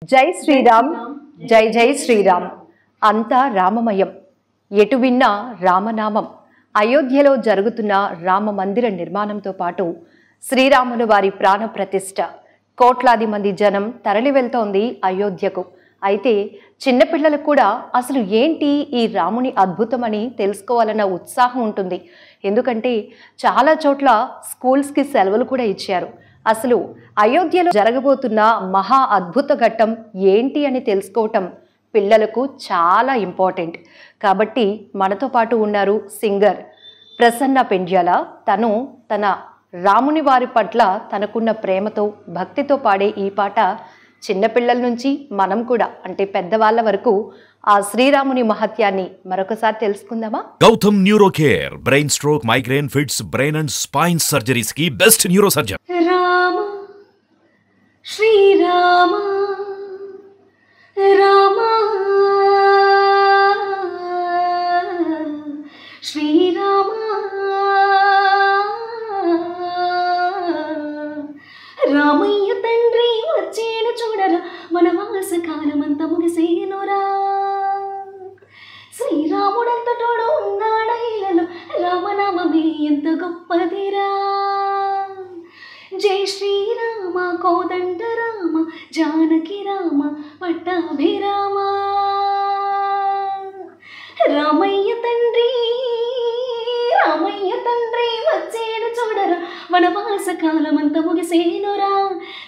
జై శ్రీరామ్, జై జై శ్రీరామ్. అంతా రామమయం, ఎటు విన్నా రామనామం. అయోధ్యలో జరుగుతున్న రామ మందిర నిర్మాణంతో పాటు శ్రీరాముల వారి ప్రాణ ప్రతిష్ఠ, కోట్లాది మంది జనం తరలి వెళ్తోంది అయోధ్యకు. అయితే చిన్నపిల్లలకు కూడా అసలు ఏంటి ఈ రాముని అద్భుతమని తెలుసుకోవాలన్న ఉత్సాహం ఉంటుంది. ఎందుకంటే చాలా చోట్ల స్కూల్స్కి సెలవులు కూడా ఇచ్చారు. అసలు అయోధ్యలో జరగబోతున్న మహా అద్భుత ఘట్టం ఏంటి అని తెలుసుకోవటం పిల్లలకు చాలా ఇంపార్టెంట్. కాబట్టి మనతో పాటు ఉన్నారు సింగర్ ప్రసన్న పెండ్యాల. తను తన రాముని వారి పట్ల తనకున్న ప్రేమతో భక్తితో పాడే ఈ పాట చిన్నపిల్లల నుంచి మనం కూడా అంటే పెద్దవాళ్ళ వరకు ఆ శ్రీరాముని మహత్యాన్ని మరొకసారి తెలుసుకుందామా? Gautam neuro care, brain stroke, migraine, fits, brain and spine surgeries కి best neurosurgeon. Rama Shrirama Rama Shrirama Ramayya తండ్రి వచ్చేను చూడరా, వనవాస కాలమంత ముగిసేనురా. శ్రీరాముడంతటోడు ఉన్నాడైలలో, రామనామమే ఎంత గొప్పదిరా. జై శ్రీరామ కోదండ రామ, జానకి రామ పట్టాభిరామ. రామయ్య తండ్రి వచ్చేను చూడరా, వనవాస కాలమంత ముగిసేనురా.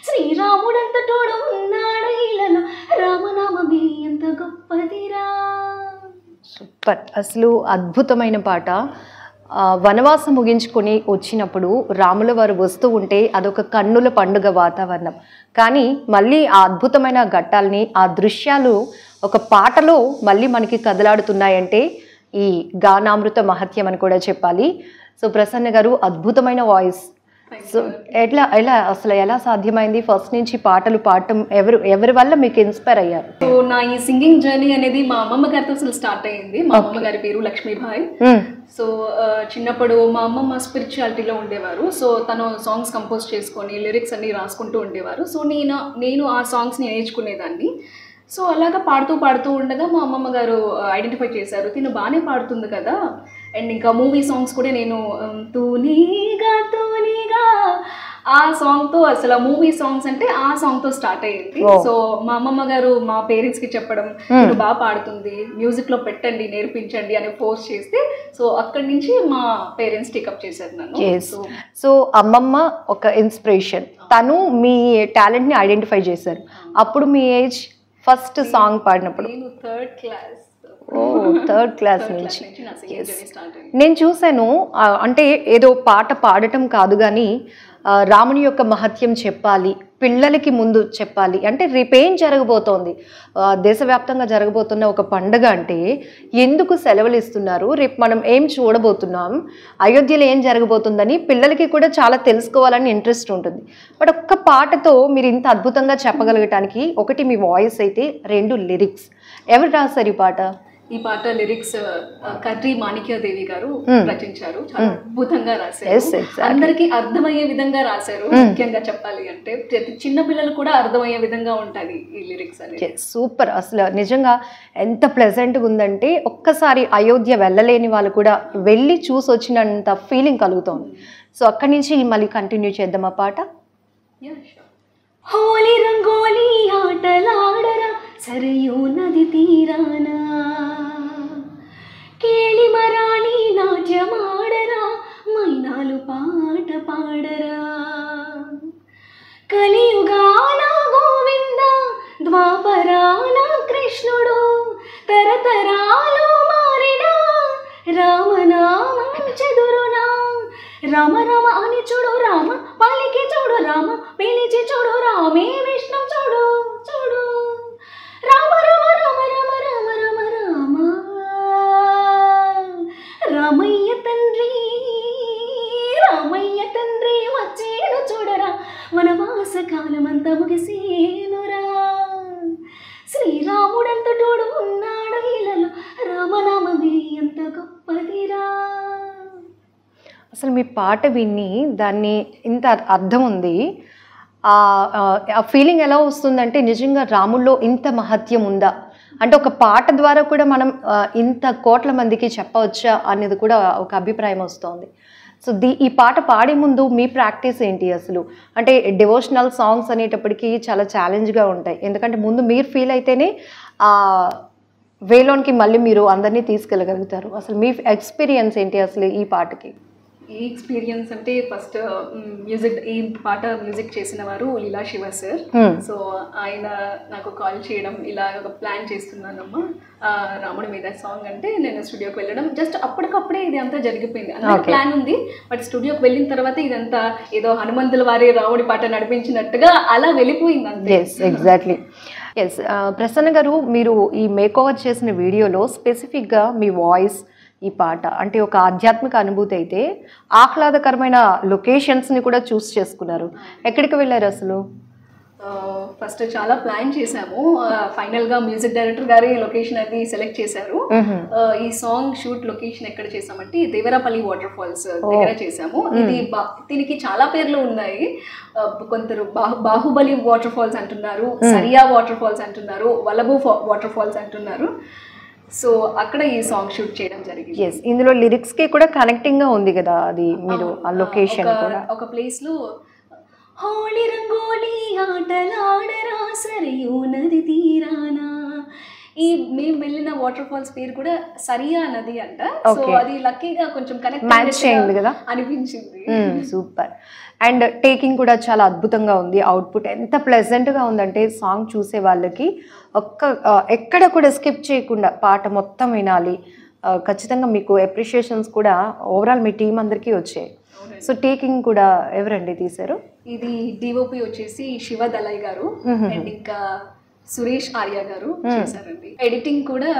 శ్రీరాముడంతటోడు ఉన్నాడు ఇలలో, రామనామమే ఎంత గొప్పదిరా. సూపర్, అసలు అద్భుతమైన పాట. వనవాసం ముగించుకొని వచ్చినప్పుడు రాముల వారు వస్తూ ఉంటే అదొక కన్నుల పండుగ వాతావరణం. కానీ మళ్ళీ ఆ అద్భుతమైన ఘట్టాలని, ఆ దృశ్యాలు ఒక పాటలో మళ్ళీ మనకి కదలాడుతున్నాయంటే ఈ గానామృత మహత్యం అని కూడా చెప్పాలి. సో ప్రసన్న గారు, అద్భుతమైన వాయిస్. సో అసలు ఎలా సాధ్యమైంది ఫస్ట్ నుంచి పాటలు పాడటం? ఎవరి వల్ల మీకు ఇన్స్పైర్ అయ్యారు? సో నా ఈ సింగింగ్ జర్నీ అనేది మా అమ్మమ్మ గారితో అసలు స్టార్ట్ అయ్యింది. మా అమ్మమ్మ గారి పేరు లక్ష్మీబాయి. సో చిన్నప్పుడు మా అమ్మమ్మ స్పిరిచువాలిటీలో ఉండేవారు. సో తను సాంగ్స్ కంపోజ్ చేసుకొని లిరిక్స్ అన్ని రాసుకుంటూ ఉండేవారు. సో నేను ఆ సాంగ్స్ని నేర్చుకునేదాన్ని. సో అలాగా పాడుతూ ఉండగా మా అమ్మమ్మ గారు ఐడెంటిఫై చేశారు, తిను బాగానే పాడుతుంది కదా. అండ్ ఇంకా మూవీ సాంగ్స్ కూడా నేను తూనీగా ఆ సాంగ్తో, అసలు మూవీ సాంగ్స్ అంటే ఆ సాంగ్తో స్టార్ట్ అయ్యింది. సో మా అమ్మమ్మ గారు మా పేరెంట్స్కి చెప్పడం, మీరు బాగా పాడుతుంది, మ్యూజిక్లో పెట్టండి, నేర్పించండి అని ఫోర్స్ చేస్తే, సో అక్కడి నుంచి మా పేరెంట్స్ టేకప్ చేశారు నన్ను. సో అమ్మమ్మ ఒక ఇన్స్పిరేషన్, తను మీ టాలెంట్ని ఐడెంటిఫై చేశారు. అప్పుడు మీ ఏజ్ ఫస్ట్ సాంగ్ పాడినప్పుడు? థర్డ్ క్లాస్ నుంచి నేను చూశాను. అంటే ఏదో పాట పాడటం కాదు కానీ రాముని యొక్క మహత్యం చెప్పాలి, పిల్లలకి ముందు చెప్పాలి. అంటే రేపేం జరగబోతోంది, దేశవ్యాప్తంగా జరగబోతున్న ఒక పండుగ అంటే ఎందుకు సెలవులు ఇస్తున్నారు, రేపు మనం ఏం చూడబోతున్నాం, అయోధ్యలో ఏం జరగబోతుందని పిల్లలకి కూడా చాలా తెలుసుకోవాలని ఇంట్రెస్ట్ ఉంటుంది. బట్ ఒక్క పాటతో మీరు ఇంత అద్భుతంగా చెప్పగలగటానికి, ఒకటి మీ వాయిస్ అయితే, రెండు లిరిక్స్. ఎవరు రాశారు ఈ పాట? ఈ పాట లిరిక్స్ కర్రీ మాణిక్యదేవి గారు రచించారు. చాలా అద్భుతంగా రాశారు, అందరికి అర్థమయ్యే విధంగా రాశారు. ముఖ్యంగా చెప్పాలి అంటే ప్రతి చిన్న పిల్లలు కూడా అర్థమయ్యే విధంగా ఉంటది ఈ లిరిక్స్ అనేది. సూపర్, అసలు నిజంగా ఎంత ప్లెజెంట్గా ఉందంటే ఒక్కసారి అయోధ్య వెళ్ళలేని వాళ్ళు కూడా వెళ్ళి చూసి వచ్చినంత ఫీలింగ్ కలుగుతుంది. సో అక్కడి నుంచి మళ్ళీ కంటిన్యూ చేద్దాం ఆ పాట. హోలీ రంగోలీ ఆటలాడరా, సరయూ నది తీరానా, కేళి మరాళి నాట్యమాడరా, మైనాలు పాట పాడరా. కలియుగాల గోవింద, ద్వాపరాల కృష్ణుడు, తరతరాలు మారినా రామనామం చెదురునా. రామ రామ అని చూడు, రామ పలికి చూడు, రామ పిలిచి చూడు, రామే విష్ణు చూడు చూడు. రామ రామ రామ రామ రామ రామ రామ. రామయ్య తండ్రి వచ్చేను చూడరా, వనవాస కాలమంతా ముగిసేనురా. శ్రీరాముడంతటోడు ఉన్నాడు ఇలలో, రామనామమే ఎంత గొప్పదిరా. అసలు మీ పాట విని దాన్ని ఇంత అర్థం ఉంది. ఆ ఫీలింగ్ ఎలా వస్తుందంటే నిజంగా రాముల్లో ఇంత మహత్యం ఉందా, అంటే ఒక పాట ద్వారా కూడా మనం ఇంత కోట్ల మందికి చెప్పవచ్చా అనేది కూడా ఒక అభిప్రాయం వస్తుంది. సో ఈ పాట పాడే ముందు మీ ప్రాక్టీస్ ఏంటి అసలు? అంటే డివోషనల్ సాంగ్స్ అనేటప్పటికీ చాలా ఛాలెంజ్గా ఉంటాయి, ఎందుకంటే ముందు మీరు ఫీల్ అయితేనే వేలోనికి మళ్ళీ మీరు అందరినీ తీసుకెళ్ళగలుగుతారు. అసలు మీ ఎక్స్పీరియన్స్ ఏంటి అసలు ఈ పాటకి? ఈ ఎక్స్పీరియన్స్ అంటే ఫస్ట్ ఈ పాట మ్యూజిక్ చేసిన వారు లీలా శివ సార్. సో ఆయన నాకు కాల్ చేయడం, ఇలా ఒక ప్లాన్ చేస్తున్నానమ్మా రాముడి మీద సాంగ్ అంటే, నేను స్టూడియోకి వెళ్ళడం జస్ట్ అప్పటికప్పుడే ఇది అంతా జరిగిపోయింది. అంత ప్లాన్ ఉంది, బట్ స్టూడియోకి వెళ్ళిన తర్వాత ఇదంతా ఏదో హనుమంతుల వారి రాముడి పాట నడిపించినట్టుగా అలా వెళ్ళిపోయింది అంతే. ఎగ్జాక్ట్లీ. ఎస్, ప్రసన్న గారు, మీరు ఈ మేక్ ఓవర్ చేసిన వీడియోలో స్పెసిఫిక్గా మీ వాయిస్, ఈ పాట అంటే ఒక ఆధ్యాత్మిక అనుభూతి అయితే ఆహ్లాదకరమైన లొకేషన్స్ని కూడా చూస్ చేసుకున్నారు. ఎక్కడికి వెళ్ళారు అసలు? ఫస్ట్ చాలా ప్లాన్ చేసాము. ఫైనల్గా మ్యూజిక్ డైరెక్టర్ గారి లొకేషన్ అది సెలెక్ట్ చేశారు. ఈ సాంగ్ షూట్ లొకేషన్ ఎక్కడ చేసామంటే దేవరాపల్లి వాటర్ ఫాల్స్ దగ్గర చేసాము. దీనికి చాలా పేర్లు ఉన్నాయి. కొందరు బాహుబలి వాటర్ ఫాల్స్ అంటున్నారు, సరియా వాటర్ ఫాల్స్ అంటున్నారు, వలబు వాటర్ ఫాల్స్ అంటున్నారు. సో అక్కడ ఈ సాంగ్ షూట్ చేయడం జరిగింది. ఎస్, ఇందులో లిరిక్స్ కి కూడా కనెక్టింగ్ గా ఉంది కదా, అది మీరు ఆ లొకేషన్ కూడా. ఒక ప్లేస్ లో హోళీ రంగోలి ఆటలాడరా సరియు నది తీరానా, ఈ మేము వెళ్ళిన వాటర్ ఫాల్స్ పేరు కూడా సరియా నది అంట. సో అది లక్కీగా కొంచెం మ్యాచ్ అయింది కదా అనిపించింది. సూపర్. అండ్ టేకింగ్ కూడా చాలా అద్భుతంగా ఉంది. అవుట్పుట్ ఎంత ప్లెజెంట్గా ఉందంటే సాంగ్ చూసే వాళ్ళకి ఎక్కడ కూడా స్కిప్ చేయకుండా పాట మొత్తం వినాలి. ఖచ్చితంగా మీకు అప్రిషియేషన్స్ కూడా ఓవరాల్ మీ టీం అందరికీ వచ్చాయి. సో టేకింగ్ కూడా ఎవరండి తీశారు? ఇది డిఓపి వచ్చేసి శివ దళాయ్ గారు అండ్ ఇంకా సురేష్ ఆర్య గారు చేశారండి. ఎడిటింగ్ కూడా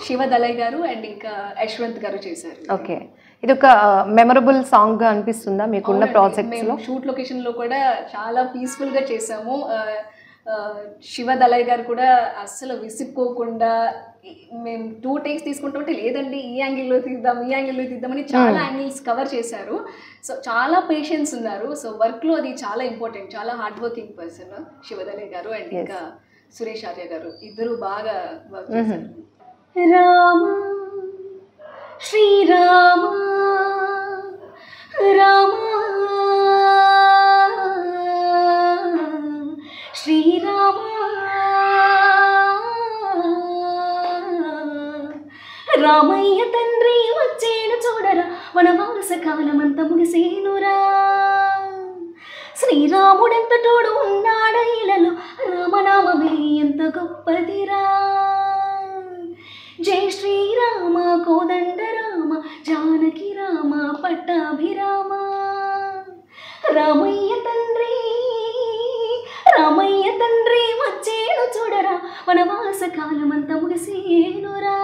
శివ దళాయ్ గారు అండ్ ఇంకా యశ్వంత్ గారు చేశారు. ఓకే, ఇది ఒక మెమరబుల్ సాంగ్ గా అనిపిస్తుందా మీకున్న ప్రాజెక్ట్స్ లో? షూట్ లొకేషన్ లో కూడా చాలా పీస్ఫుల్ గా చేసాము. శివ దళాయ్ గారు కూడా అస్సలు విసిక్కోకుండా, మేము 2 takes తీసుకుంటుంటే లేదండి ఈ యాంగిల్లో తీద్దామని చాలా యాంగిల్స్ కవర్ చేశారు. సో చాలా పేషెన్స్ ఉన్నారు. సో వర్క్లో అది చాలా ఇంపార్టెంట్. చాలా హార్డ్ వర్కింగ్ పర్సన్ శివ దళాయ్ గారు అండ్ ఇంకా సురేష్ ఆర్య గారు, ఇద్దరు బాగా వర్క్ చేశారు. రామ శ్రీరామ రామ శ్రీరామ రామయ్య తండ్రి వచ్చేను చూడరా, వనవాస కాలమంత ముగిసేనురా, శ్రీరాముడెంత తోడు ఉన్నాడ ఇలలో, రామనామమే ఎంత గొప్పదిరా, జై శ్రీరామ కోదండ రామ జానకి రామ పట్టాభిరామ, రామయ్య తండ్రి వచ్చేను చూడరా, వనవాస కాలమంత ముగిసేనురా,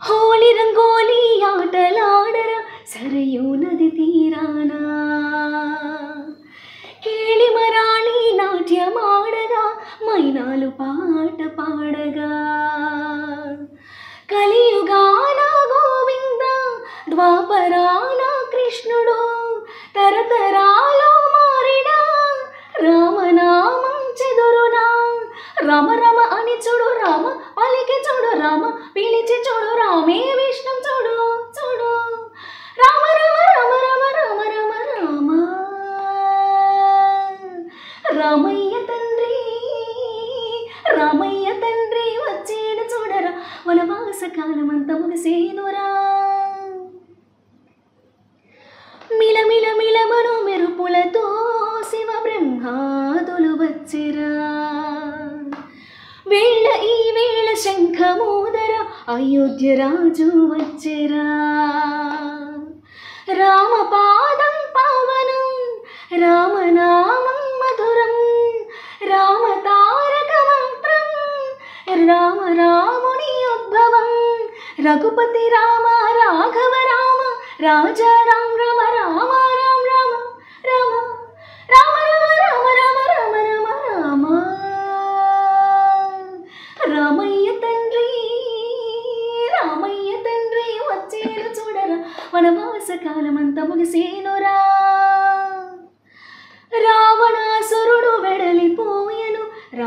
హోళీ రంగోలి ఆటలాడరా సరయూ నది తీరానా, కేళి మరాళి నాట్యమాడగా మైనాలు పాట పాడగా, కలియుగాన గోవింద ద్వాపరాన కృష్ణుడు, తరతరాలో మారిన రామనామం చెదురునా, రామ రామ అని చూడు రామ పలికి చూడు రామ పిలిచి చూడు రామే విష్ణు చూడు చూడు, రామ రామ రామ రామ రామ రామ రామ, రామయ్య తండ్రి వచ్చేను చూడరా, వనవాస కాలమంత ముగిసేనురా, మిలమిల మిలమను మెరుపులతో శివ బ్రహ్మాదులు వచ్చిరా, వేళ ఈ వేళ శంఖమోదర అయోధ్య రాజు వచ్చిరా, రామపాదం పావనం రామనామం మధురం, రామ తారక మంత్రం రామ రాముని ఉద్భవం, రఘుపతి రామ రాఘవ రామ రాజా రామ రామ రామ రామ రామ రామ రామ రామ రామ రామ రామ రామ, రామయ్య తండ్రి వచ్చేను చూడరా, వనవాస కాలమంత ముగిసేనురా,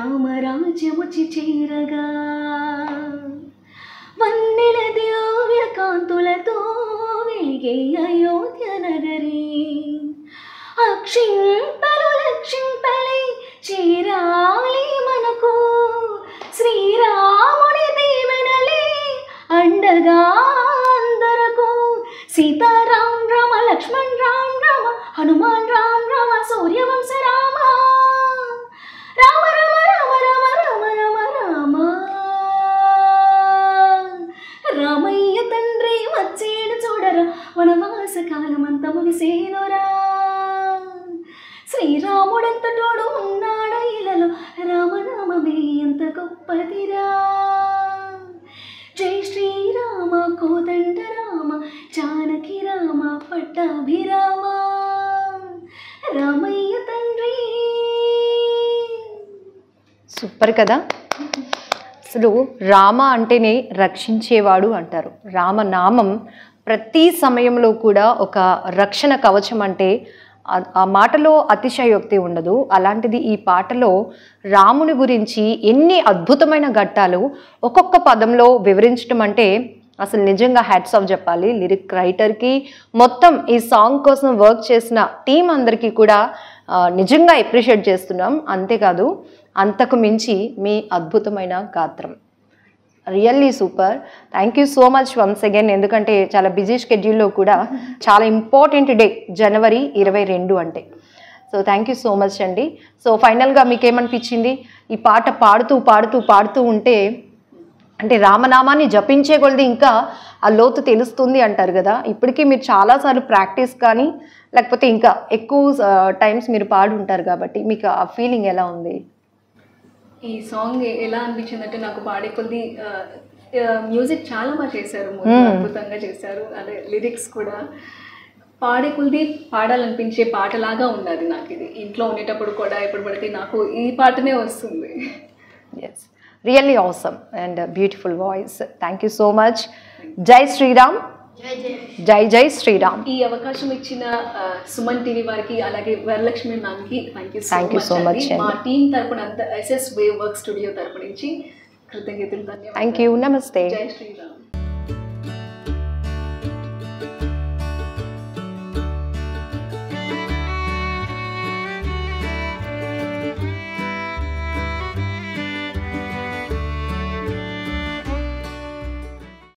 రామరాజ్యముచి చేరగా వన్నెల దివ్య కాంతులతో వెలిగే అయోధ్య నగరి అక్షింతలు లక్షింతలై చేరాలి మనకు శ్రీరాముని దీవెనలే అండగా అందరకు సీతారాం రామ లక్ష్మణ్ రామ్ రామ హనుమాన్ రామ్ రామ సూర్యవంశ రామ రామ రామ రామ రామ రామ రామ రామ రామయ్య తండ్రి వచ్చేడు చూడరా వనవాస కాలమంత ముగిసేనురా శ్రీరాముడంతటోడు ఉన్నాడ ఇలలో రామనామమే ఎంత గొప్పదిరా జై శ్రీరామ కోదండ రామ జానకి రామ పట్టాభిరామ రామయ్య తండ్రి. సూపర్ కదా. అసలు రామ అంటేనే రక్షించేవాడు అంటారు. రామనామం ప్రతి సమయంలో కూడా ఒక రక్షణ కవచం అంటే ఆ మాటలో అతిశయోక్తి ఉండదు. అలాంటిది ఈ పాటలో రాముని గురించి ఎన్ని అద్భుతమైన ఘట్టాలు ఒక్కొక్క పదంలో వివరించడం అంటే అసలు నిజంగా హ్యాట్స్ ఆఫ్ చెప్పాలి లిరిక్ రైటర్కి, మొత్తం ఈ సాంగ్ కోసం వర్క్ చేసిన టీం అందరికీ కూడా నిజంగా అప్రిషియేట్ చేస్తున్నాం. అంతేకాదు అంతకు మించి మీ అద్భుతమైన గాత్రం really super. Thank you so much once again. ఎందుకంటే చాలా బిజీ షెడ్యూల్లో కూడా చాలా ఇంపార్టెంట్ డే జనవరి 22 అంటే. So thank you so much అండి. సో ఫైనల్గా మీకేమనిపించింది ఈ పాట పాడుతూ పాడుతూ పాడుతూ ఉంటే? అంటే రామనామాన్ని జపించే కొలది ఇంకా ఆ లోతు తెలుస్తుంది అంటారు కదా. ఇప్పటికీ మీరు చాలాసార్లు ప్రాక్టీస్ కానీ లేకపోతే ఇంకా ఎక్కువ టైమ్స్ మీరు పాడు ఉంటారు కాబట్టి మీకు ఆ ఫీలింగ్ ఎలా ఉంది? ఈ సాంగ్ ఎలా అనిపించింది అంటే నాకు పాడే కొద్ది మ్యూజిక్ చాలా బాగా చేశారు, అద్భుతంగా చేశారు. అదే లిరిక్స్ కూడా పాడే కొద్ది పాడాలనిపించే పాటలాగా ఉన్నది నాకు. ఇది ఇంట్లో ఉండేటప్పుడు కూడా ఎప్పుడు పడితే నాకు ఈ పాటనే వస్తుంది. Yes, really awesome and beautiful voice. Thank you so much. జై శ్రీరామ్. జై జై శ్రీరామ్. ఈ అవకాశం ఇచ్చిన సుమన్ టీవీ వారికి అలాగే వరలక్ష్మి మ్యామ్కి థ్యాంక్ యూ సో మచ్. మా టీం తరపున ఎస్ఎస్ వేవ్ వర్క్ స్టూడియో తరపు నుంచి కృతజ్ఞతలు. Thank you. నమస్తే. జై శ్రీరామ్.